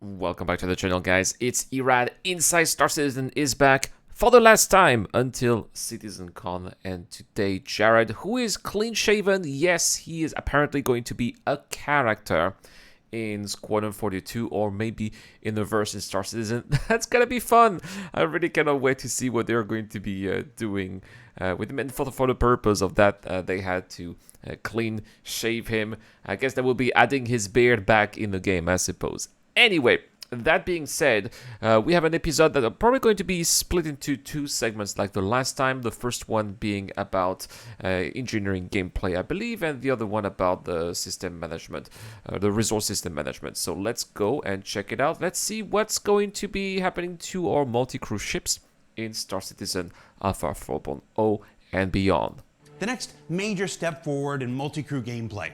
Welcome back to the channel, guys. It's Irad. Inside Star Citizen is back for the last time until CitizenCon. And today, Jared, who is clean-shaven, yes, he is apparently going to be a character in Squadron 42 or maybe in the verse in Star Citizen. That's gonna be fun. I really cannot wait to see what they're going to be doing with him. And for the purpose of that, they had to clean shave him. I guess they will be adding his beard back in the game, I suppose. Anyway, that being said, we have an episode that are probably going to be split into two segments like the last time. The first one being about engineering gameplay, I believe, and the other one about the system management, the resource system management. So let's go and check it out. Let's see what's going to be happening to our multi-crew ships in Star Citizen Alpha 4.0 and beyond. The next major step forward in multi-crew gameplay,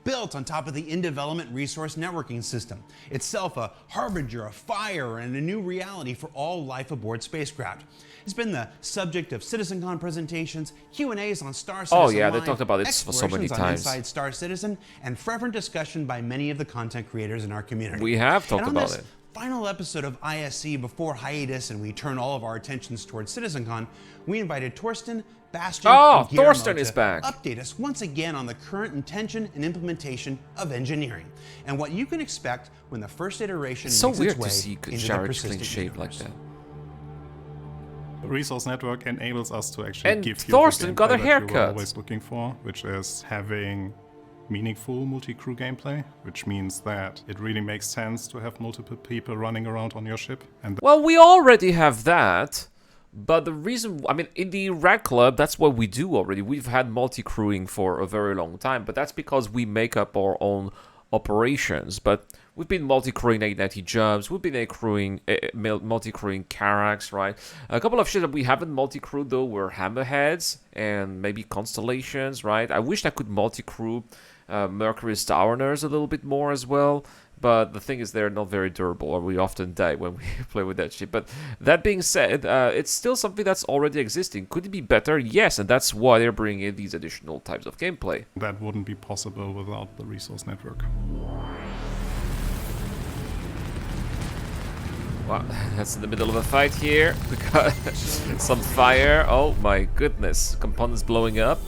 built on top of the in-development resource networking system, itself a harbinger of fire and a new reality for all life aboard spacecraft. It's been the subject of CitizenCon presentations, Q&As on Star Citizen Oh yeah, they Live, talked about it for so many explorations on times. Inside Star Citizen, and fervent discussion by many of the content creators in our community. We have talked And on about this it. final episode of ISC before hiatus and we turn all of our attentions towards CitizenCon, we invited Torsten, Bastion, Oh, and Guillermo Thorsten is to back. update us once again on the current intention and implementation of engineering and what you can expect when the first iteration It's so makes weird its way to see into the Jared clean persistent shaved like universe. that. The resource network enables us to actually And give you Thorsten the got a gameplay that you were haircut. always looking for, which is having meaningful multi-crew gameplay, which means that it really makes sense to have multiple people running around on your ship. And Well, we already have that, but the reason, I mean, in the Rat Club, that's what we do already. We've had multi-crewing for a very long time, but that's because we make up our own operations. But we've been multi-crewing 890 jobs, we've been multi-crewing Carax, right? A couple of ships that we haven't multi-crewed, though, were Hammerheads and maybe Constellations, right? I wish I could multi-crew Mercury Starrunners a little bit more as well. But the thing is, they're not very durable, or we often die when we play with that ship. But that being said, it's still something that's already existing. Could it be better? Yes, and that's why they're bringing in these additional types of gameplay. that wouldn't be possible without the resource network. Wow, that's in the middle of a fight here. We got some fire. Oh my goodness, components blowing up.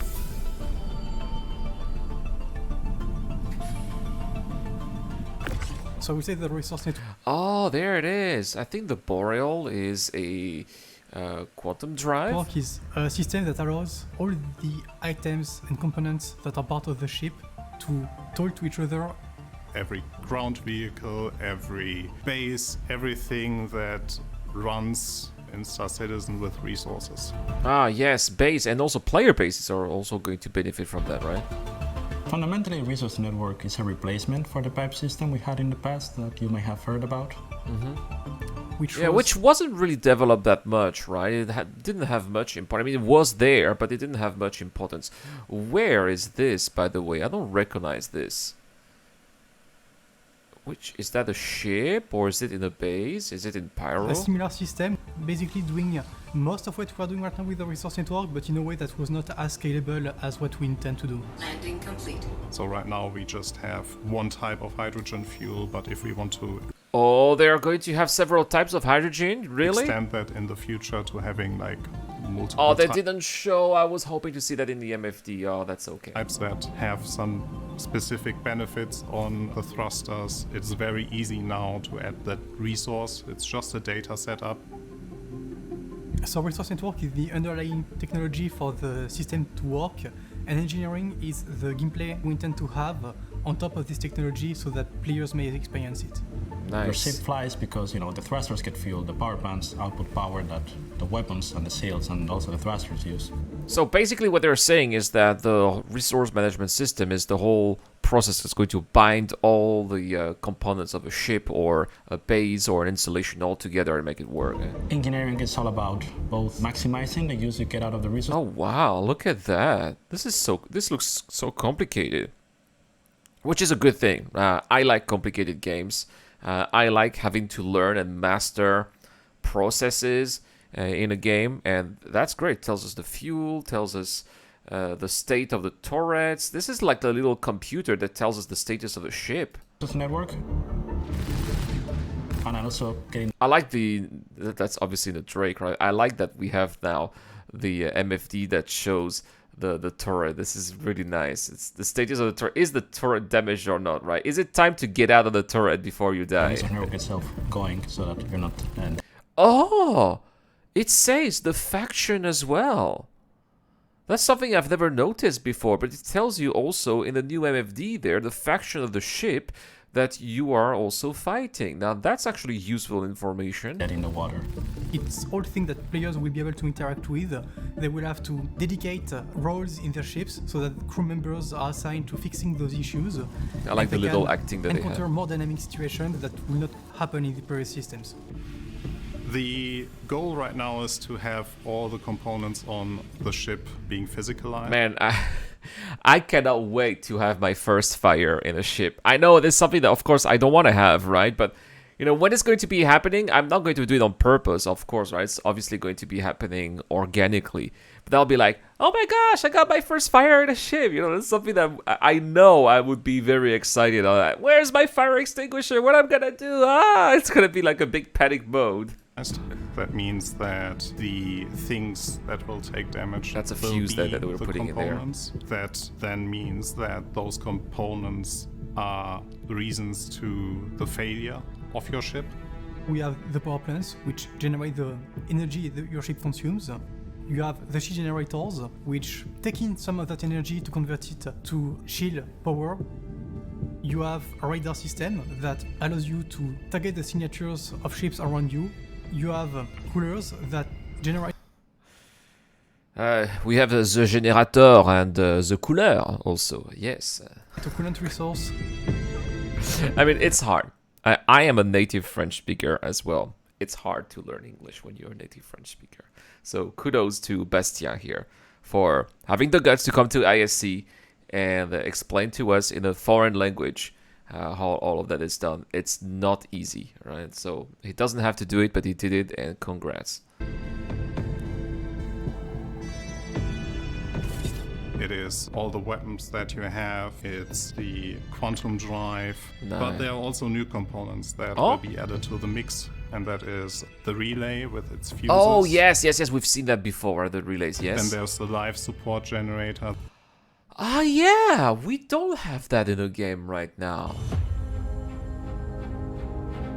So we say the resource network Oh, there it is. I think the Boreal is a quantum drive. is a system that allows all the items and components that are part of the ship to talk to each other. Every ground vehicle, every base, everything that runs in Star Citizen with resources. Ah, yes, base and also player bases are also going to benefit from that, right? Fundamentally, Resource Network is a replacement for the pipe system we had in the past that you may have heard about. Yeah, which wasn't really developed that much, right? It didn't have much importance. I mean, it was there, but it didn't have much importance. Where is this, by the way? I don't recognize this. Which, is that a ship, or is it in a base? Is it in Pyro? a similar system, basically doing most of what we are doing right now with the resource network, but in a way that was not as scalable as what we intend to do. Landing complete. So right now we just have one type of hydrogen fuel, but if we want to Oh, they are going to have several types of hydrogen? Really? extend that in the future to having like multiple Oh, they didn't show. I was hoping to see that in the MFD. Oh, that's okay. types that have some specific benefits on the thrusters, it's very easy now to add that resource. It's just a data setup. So resource network is the underlying technology for the system to work, and engineering is the gameplay we intend to have on top of this technology so that players may experience it. Your ship Nice. flies because the thrusters get fueled, the power plants output power that the weapons and the sails and also the thrusters use. So basically what they're saying is that the resource management system is the whole process that's going to bind all the components of a ship or a base or an installation all together and make it work. Engineering is all about both maximizing the use you get out of the resource Oh wow, look at that. This looks so complicated. Which is a good thing. I like complicated games. I like having to learn and master processes in a game, and that's great. Tells us the fuel, tells us the state of the turrets. This is like the little computer that tells us the status of the ship. network. And also getting I like that's obviously the Drake, right? I like that we have now the MFD that shows the turret. This is really nice. It's the status of the turret. Is the turret damaged or not, right? Is it time to get out of the turret before you die? the network itself going so that you're not Oh, it says the faction as well. That's something I've never noticed before, but it tells you also in the new MFD there, the faction of the ship that you are also fighting. Now that's actually useful information. dead in the water. It's all things that players will be able to interact with. They will have to dedicate roles in their ships so that crew members are assigned to fixing those issues. I like And the they little can acting that they encounter have. more dynamic situations that will not happen in the previous systems. The goal right now is to have all the components on the ship being physicalized. Man, I cannot wait to have my first fire in a ship. I know there's something that, of course, I don't want to have, right? But, you know, when it's going to be happening, I'm not going to do it on purpose, of course, right? It's obviously going to be happening organically. But I'll be like, oh my gosh, I got my first fire in a ship. You know, that's something that I know I would be very excited on that. Where's my fire extinguisher? What I'm going to do? It's going to be like a big panic mode. That means that the things that will take damage That's a will fuse be that we're the putting in there. components. That then means that those components are reasons to the failure of your ship. We have the power plants, which generate the energy that your ship consumes. You have the shield generators, which take in some of that energy to convert it to shield power. You have a radar system that allows you to target the signatures of ships around you. You have coolers that generate. We have the generator and the cooler also, yes. A coolant resource. I mean, it's hard. I am a native French speaker as well. It's hard to learn English when you're a native French speaker. So kudos to Bastien here for having the guts to come to ISC and explain to us in a foreign language how all of that is done. It's not easy, right? So he doesn't have to do it, but he did it, and congrats. It is all the weapons that you have, it's the quantum drive, but Nice. there are also new components that Oh. will be added to the mix, and that is the relay with its fuses. Oh, yes, we've seen that before, the relays, Then yes. there's the live support generator. Ah, yeah, we don't have that in the game right now.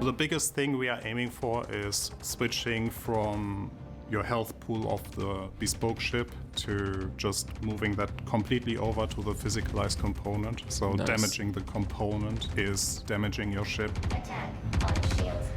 The biggest thing we are aiming for is switching from your health pool of the bespoke ship to just moving that completely over to the physicalized component. So Nice. damaging the component is damaging your ship.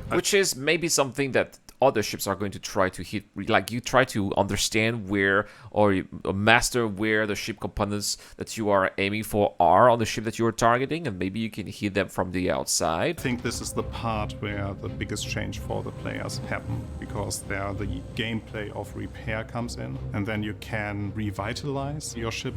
Which is maybe something that other ships are going to try to hit. Like, you try to understand where, or master where the ship components that you are aiming for are on the ship that you are targeting, and maybe you can hit them from the outside. I think this is the part where the biggest change for the players happen, because there the gameplay of repair comes in, and then you can revitalize your ship.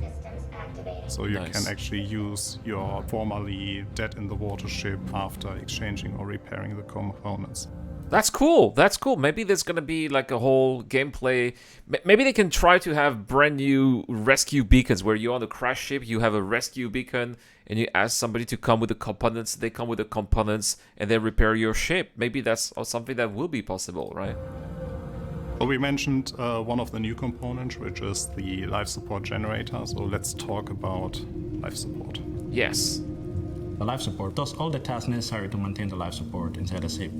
So you Nice. can actually use your formerly dead in the water ship after exchanging or repairing the components. That's cool. That's cool. Maybe there's gonna be like a whole gameplay. Maybe they can try to have brand new rescue beacons where you're on a crash ship, you have a rescue beacon, and you ask somebody to come with the components. They come with the components and they repair your ship. Maybe that's something that will be possible, right? Well, we mentioned one of the new components, which is the life support generator. So let's talk about life support. Yes. The life support does all the tasks necessary to maintain the life support inside the ship.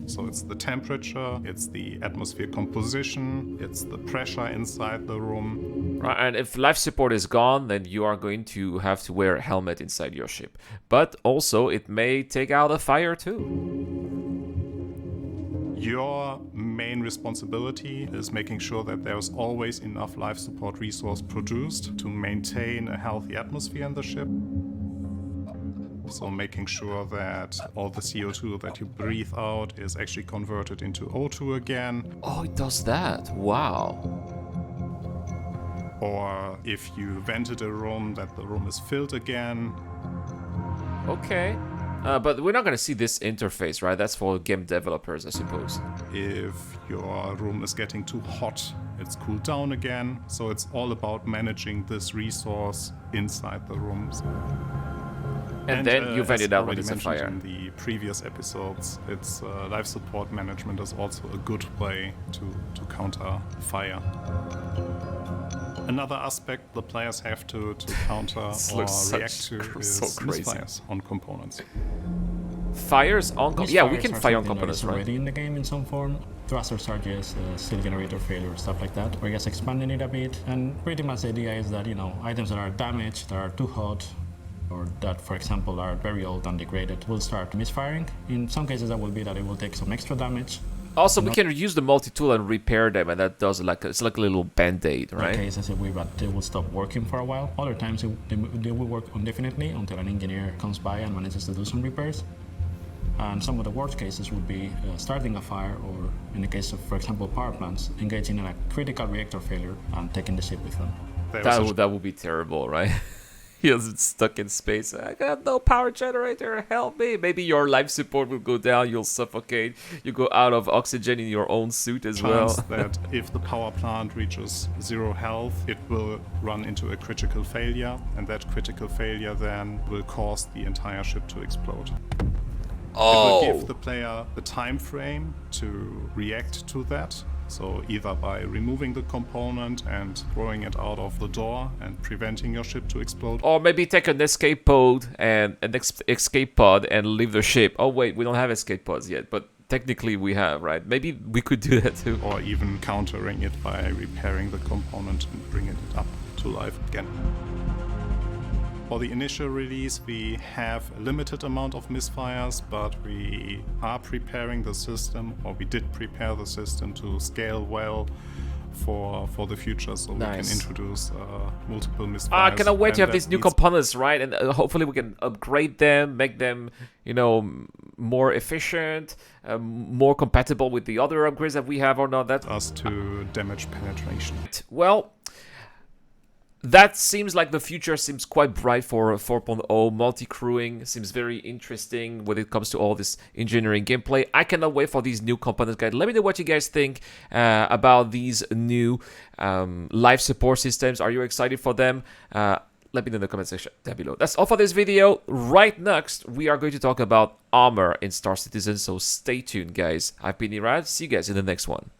So it's the temperature, it's the atmosphere composition, it's the pressure inside the room. Right, and if life support is gone, then you are going to have to wear a helmet inside your ship. But also, it may take out a fire too. Your main responsibility is making sure that there's always enough life support resource produced to maintain a healthy atmosphere in the ship. So making sure that all the CO2 that you breathe out is actually converted into O2 again. Oh, it does that. Wow. Or if you vented a room, that the room is filled again. Okay. But we're not going to see this interface, right? That's for game developers, I suppose. If your room is getting too hot, it's cooled down again. So it's all about managing this resource inside the rooms. And then you vent as it out when already it's on mentioned fire. in the previous episodes, it's life support management is also a good way to counter fire. Another aspect the players have to counter This or looks react to so is crazy. misfires on components. Fires on yeah, we Misfires can are fire on something that components, is right? already in the game in some form. Thruster charges, seal generator failure, stuff like that. We're just expanding it a bit, and pretty much the idea is that, you know, items that are damaged, that are too hot, or that, for example, are very old and degraded, will start misfiring. In some cases, that will be that it will take some extra damage. Also, we can use the multi-tool and repair them, and that does it's like a little band-aid, In right? cases but they will stop working for a while. Other times they will work indefinitely until an engineer comes by and manages to do some repairs. And some of the worst cases would be starting a fire, or in the case of, for example, power plants, engaging in a critical reactor failure and taking the ship with them. That would be terrible, right? He's stuck in space. I got no power generator. Help me. Maybe your life support will go down. You'll suffocate. You go out of oxygen in your own suit as chance well. that if the power plant reaches 0 health, it will run into a critical failure, and that critical failure then will cause the entire ship to explode. It will give the player the time frame to react to that. So either by removing the component and throwing it out of the door and preventing your ship to explode. Or maybe take an escape pod and escape pod and leave the ship. Oh wait, we don't have escape pods yet, but technically we have, right? Maybe we could do that too. Or even countering it by repairing the component and bringing it up to life again. For the initial release, we have a limited amount of misfires, but we are preparing the system, or we did prepare the system to scale well for the future, so we can introduce multiple misfires. I cannot wait to and have these that new needs- components, right? And hopefully we can upgrade them, make them, you know, more efficient, more compatible with the other upgrades that we have or not. That us to damage penetration. well, that seems like the future seems quite bright for 4.0. Multi-crewing seems very interesting when it comes to all this engineering gameplay. I cannot wait for these new components, guys. Let me know what you guys think about these new life support systems. Are you excited for them? Let me know in the comment section down below. That's all for this video. Right next, we are going to talk about armor in Star Citizen, so stay tuned, guys. I've been Irad. See you guys in the next one.